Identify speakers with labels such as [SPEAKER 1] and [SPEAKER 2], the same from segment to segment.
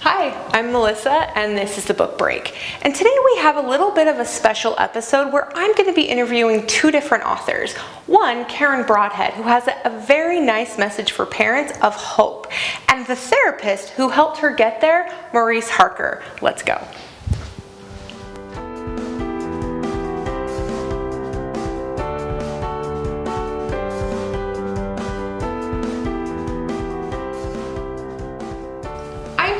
[SPEAKER 1] Hi, I'm Melissa, and this is the Book Break. And today we have a little bit of a special episode where I'm going to be interviewing two different authors. One, Karen Broadhead, who has a very nice message for parents of hope, and the therapist who helped her get there, Maurice Harker. Let's go.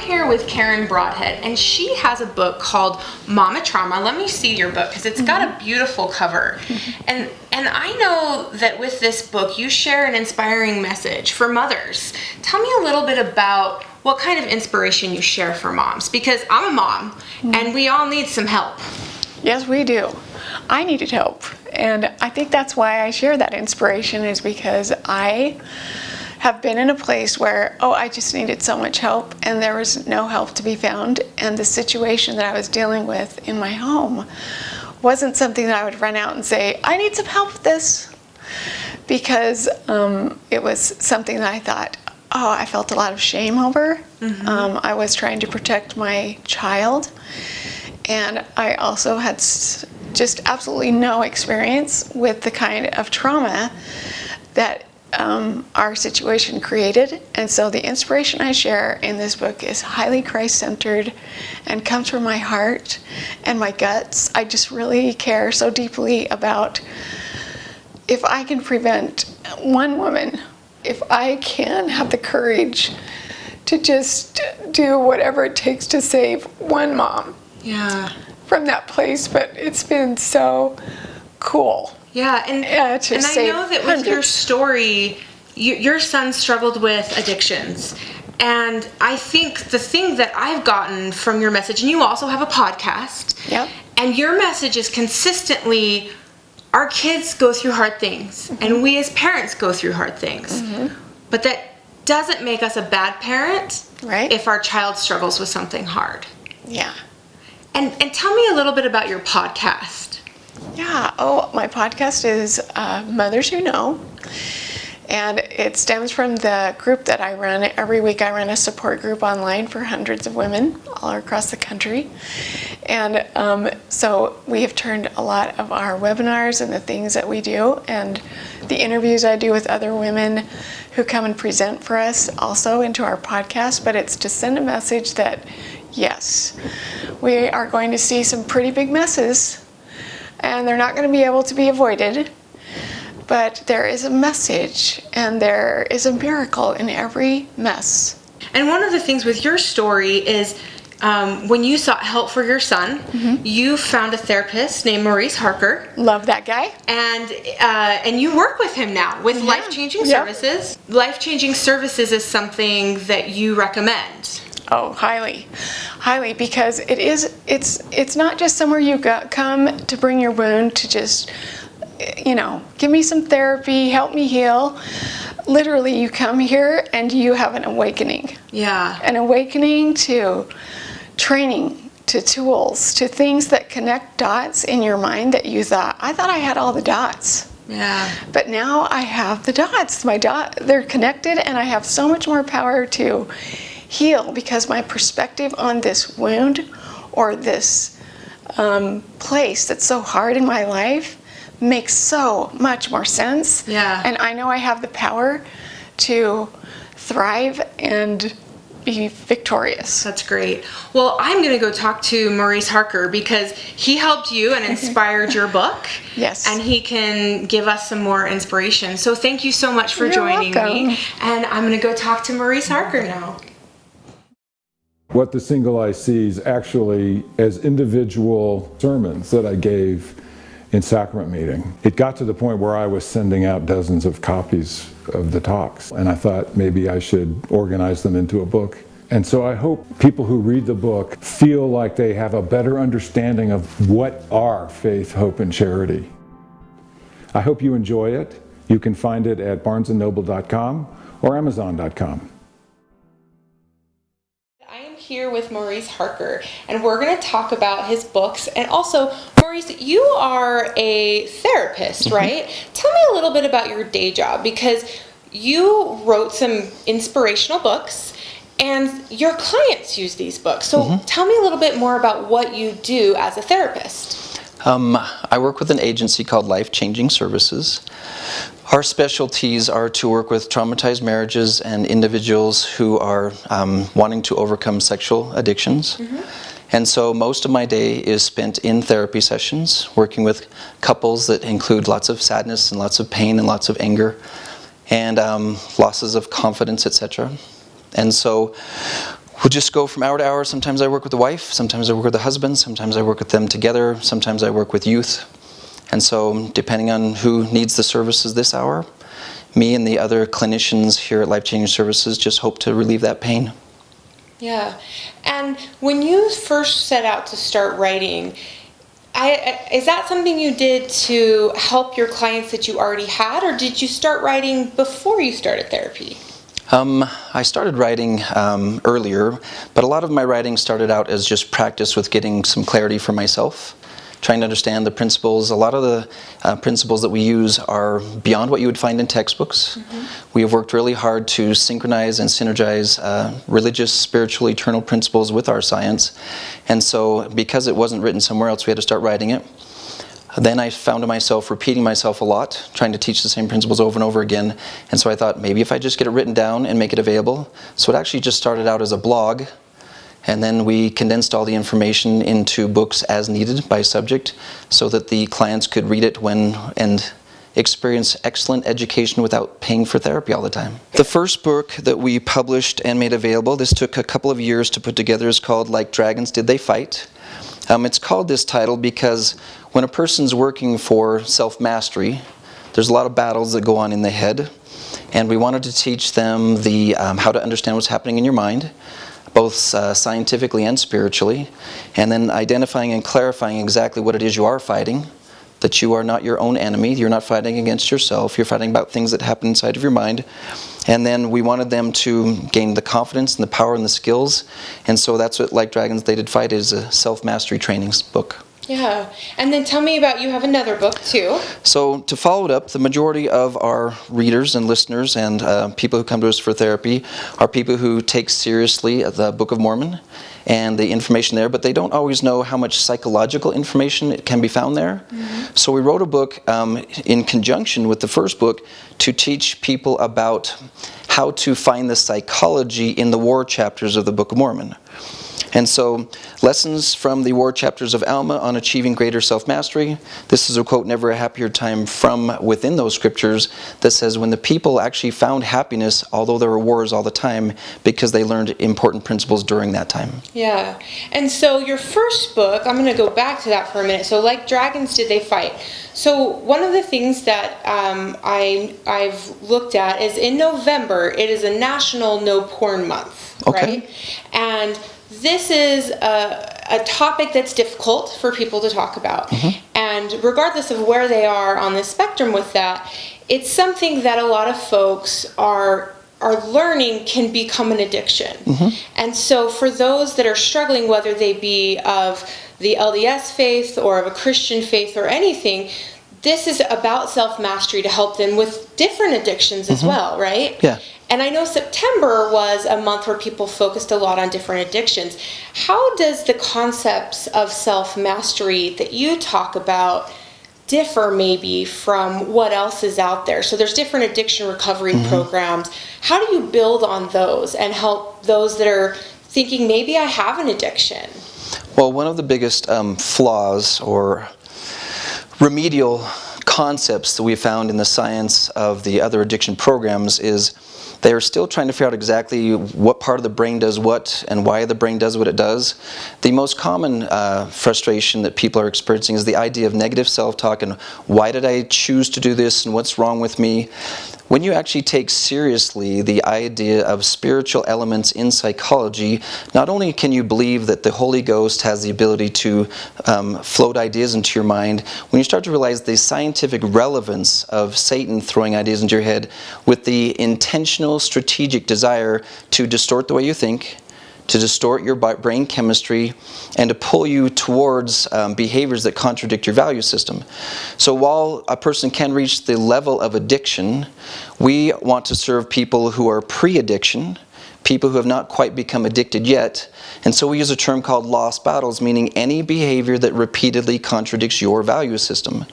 [SPEAKER 1] Here with Karen Broadhead, and she has a book called Mama Trauma. Let me see your book because it's got a beautiful cover. And I know that with this book you share an inspiring message for mothers. Tell me a little bit about what kind of inspiration you share for moms, because I'm a mom and we all need some help.
[SPEAKER 2] Yes, we do. I needed help, and I think that's why I share that inspiration, is because I have been in a place where, I just needed so much help, and there was no help to be found, and the situation that I was dealing with in my home wasn't something that I would run out and say, I need some help with this, because it was something that I thought, I felt a lot of shame over. I was trying to protect my child, and I also had just absolutely no experience with the kind of trauma that our situation created. And so the inspiration I share in this book is highly Christ-centered and comes from my heart and my guts. I just really care so deeply about, if I can prevent one woman, if I can have the courage to just do whatever it takes to save one mom from that place. But it's been so cool.
[SPEAKER 1] Yeah, and I know that with your story, your son struggled with addictions. And I think the thing that I've gotten from your message, and you also have a podcast, and your message is consistently, our kids go through hard things, and we as parents go through hard things. But that doesn't make us a bad parent if our child struggles with something hard.
[SPEAKER 2] Yeah.
[SPEAKER 1] And tell me a little bit about your podcast.
[SPEAKER 2] Yeah, my podcast is Mothers Who Know, and it stems from the group that I run. Every week I run a support group online for hundreds of women all across the country, and so we have turned a lot of our webinars and the things that we do and the interviews I do with other women who come and present for us also into our podcast, but it's to send a message that, yes, we are going to see some pretty big messes, and they're not going to be able to be avoided, but there is a message and there is a miracle in every mess.
[SPEAKER 1] And one of the things with your story is when you sought help for your son, you found a therapist named Maurice Harker.
[SPEAKER 2] Love that guy.
[SPEAKER 1] And you work with him now with life-changing services. Life-changing services is something that you recommend.
[SPEAKER 2] Oh, highly, because it's not just somewhere you come to bring your wound to just, give me some therapy, help me heal. Literally, you come here and you have an awakening. Yeah. An awakening to training, to tools, to things that connect dots in your mind that you thought, I thought I had all the dots. Yeah. But now I have the dots. They're connected, and I have so much more power to heal, because my perspective on this wound or this place that's so hard in my life makes so much more sense. Yeah. And I know I have the power to thrive and be victorious.
[SPEAKER 1] That's great. Well, I'm going to go talk to Maurice Harker because he helped you and inspired your book.
[SPEAKER 2] Yes.
[SPEAKER 1] And he can give us some more inspiration. So thank you so much for joining me. And I'm going to go talk to Maurice Harker now.
[SPEAKER 3] What the Single Eye sees actually as individual sermons that I gave in sacrament meeting. It got to the point where I was sending out dozens of copies of the talks, and I thought maybe I should organize them into a book. And so I hope people who read the book feel like they have a better understanding of what are faith, hope, and charity. I hope you enjoy it. You can find it at barnesandnoble.com or amazon.com.
[SPEAKER 1] Here with Maurice Harker, and we're going to talk about his books. And also, Maurice, you are a therapist, right? Tell me a little bit about your day job, because you wrote some inspirational books And your clients use these books. So tell me a little bit more about what you do as a therapist.
[SPEAKER 4] I work with an agency called Life Changing Services. Our specialties are to work with traumatized marriages and individuals who are wanting to overcome sexual addictions. And so most of my day is spent in therapy sessions, working with couples that include lots of sadness and lots of pain and lots of anger and losses of confidence, etc. And so we'll just go from hour to hour. Sometimes I work with the wife, sometimes I work with the husband, sometimes I work with them together, sometimes I work with youth. And so depending on who needs the services this hour, me and the other clinicians here at Life Changing Services just hope to relieve that pain.
[SPEAKER 1] Yeah. And when you first set out to start writing, is that something you did to help your clients that you already had, or did you start writing before you started therapy?
[SPEAKER 4] I started writing earlier, but a lot of my writing started out as just practice with getting some clarity for myself, trying to understand the principles. A lot of the principles that we use are beyond what you would find in textbooks. We have worked really hard to synchronize and synergize religious, spiritual, eternal principles with our science. And so because it wasn't written somewhere else, we had to start writing it. Then I found myself repeating myself a lot, trying to teach the same principles over and over again. And so I thought, maybe if I just get it written down and make it available. So it actually just started out as a blog, and then we condensed all the information into books as needed by subject so that the clients could read it and experience excellent education without paying for therapy all the time. The first book that we published and made available, this took a couple of years to put together, is called Like Dragons Did They Fight? It's called this title because when a person's working for self-mastery, there's a lot of battles that go on in the head, and we wanted to teach them how to understand what's happening in your mind, both scientifically and spiritually, and then identifying and clarifying exactly what it is you are fighting, that you are not your own enemy, you're not fighting against yourself, you're fighting about things that happen inside of your mind. And then we wanted them to gain the confidence and the power and the skills, and so that's what Like Dragons They Did Fight is, a self-mastery training book.
[SPEAKER 1] Yeah, and then tell me about, you have another book too.
[SPEAKER 4] So to follow it up, the majority of our readers and listeners and people who come to us for therapy are people who take seriously the Book of Mormon and the information there, but they don't always know how much psychological information can be found there. So we wrote a book in conjunction with the first book to teach people about how to find the psychology in the war chapters of the Book of Mormon. And so, lessons from the war chapters of Alma on achieving greater self-mastery. This is a quote, "Never a happier time," from within those scriptures that says when the people actually found happiness, although there were wars all the time, because they learned important principles during that time.
[SPEAKER 1] Yeah. And so your first book, I'm going to go back to that for a minute. So Like Dragons Did They Fight? So one of the things that I've looked at is in November, it is a National No Porn Month, right? And this is a topic that's difficult for people to talk about. And regardless of where they are on the spectrum with that, it's something that a lot of folks are learning can become an addiction. And so for those that are struggling, whether they be of the LDS faith or of a Christian faith or anything, this is about self-mastery to help them with different addictions as well, right?
[SPEAKER 4] Yeah.
[SPEAKER 1] And I know September was a month where people focused a lot on different addictions. How does the concepts of self-mastery that you talk about differ maybe from what else is out there? So there's different addiction recovery programs. How do you build on those and help those that are thinking maybe I have an addiction?
[SPEAKER 4] Well, one of the biggest flaws or remedial concepts that we found in the science of the other addiction programs is they are still trying to figure out exactly what part of the brain does what and why the brain does what it does. The most common frustration that people are experiencing is the idea of negative self-talk and why did I choose to do this and what's wrong with me. When you actually take seriously the idea of spiritual elements in psychology, not only can you believe that the Holy Ghost has the ability to float ideas into your mind, when you start to realize the scientific relevance of Satan throwing ideas into your head with the intentional, strategic desire to distort the way you think, to distort your brain chemistry, and to pull you towards behaviors that contradict your value system. So while a person can reach the level of addiction, we want to serve people who are pre-addiction, people who have not quite become addicted yet. And so we use a term called lost battles, meaning any behavior that repeatedly contradicts your value system.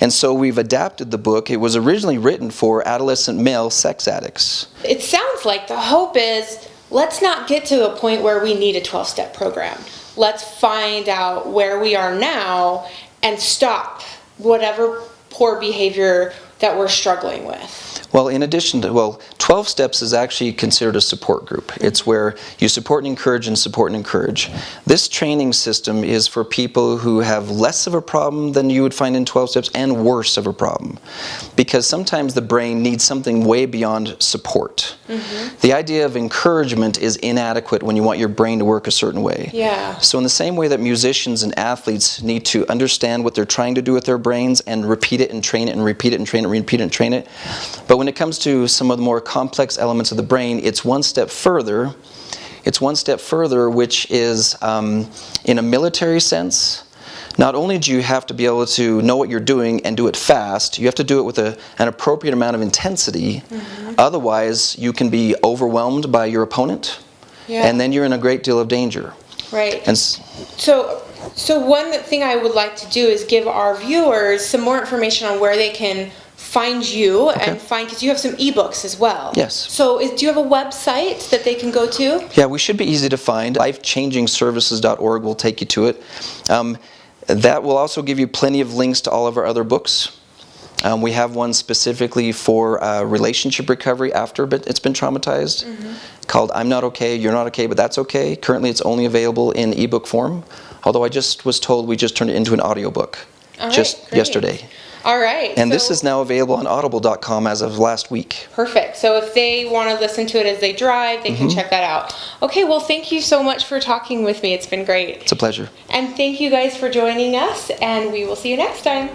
[SPEAKER 4] And so we've adapted the book. It was originally written for adolescent male sex addicts.
[SPEAKER 1] It sounds like the hope is, let's not get to a point where we need a 12-step program. Let's find out where we are now and stop whatever poor behavior that we're struggling with.
[SPEAKER 4] Well, in addition to, 12 steps is actually considered a support group. It's where you support and encourage and support and encourage. This training system is for people who have less of a problem than you would find in 12 steps and worse of a problem. Because sometimes the brain needs something way beyond support. The idea of encouragement is inadequate when you want your brain to work a certain way.
[SPEAKER 1] Yeah.
[SPEAKER 4] So in the same way that musicians and athletes need to understand what they're trying to do with their brains and repeat it and train it and repeat it and train it and repeat it and train it. But when it comes to some of the more complex elements of the brain, it's one step further. It's one step further, which is in a military sense. Not only do you have to be able to know what you're doing and do it fast, you have to do it with an appropriate amount of intensity. Otherwise, you can be overwhelmed by your opponent, and then you're in a great deal of danger.
[SPEAKER 1] Right.
[SPEAKER 4] And
[SPEAKER 1] so one thing I would like to do is give our viewers some more information on where they can find you and find, because you have some ebooks as well.
[SPEAKER 4] Yes.
[SPEAKER 1] So do you have a website that they can go to?
[SPEAKER 4] Yeah, we should be easy to find. lifechangingservices.org will take you to it. That will also give you plenty of links to all of our other books. We have one specifically for relationship recovery after it's been traumatized, called I'm Not Okay, You're Not Okay, But That's Okay. Currently it's only available in ebook form, although I just was told we just turned it into an audiobook yesterday.
[SPEAKER 1] All right.
[SPEAKER 4] And this is now available on audible.com as of last week.
[SPEAKER 1] Perfect. So if they want to listen to it as they drive, they can check that out. Okay, well, thank you so much for talking with me. It's been great.
[SPEAKER 4] It's a pleasure.
[SPEAKER 1] And thank you guys for joining us, and we will see you next time.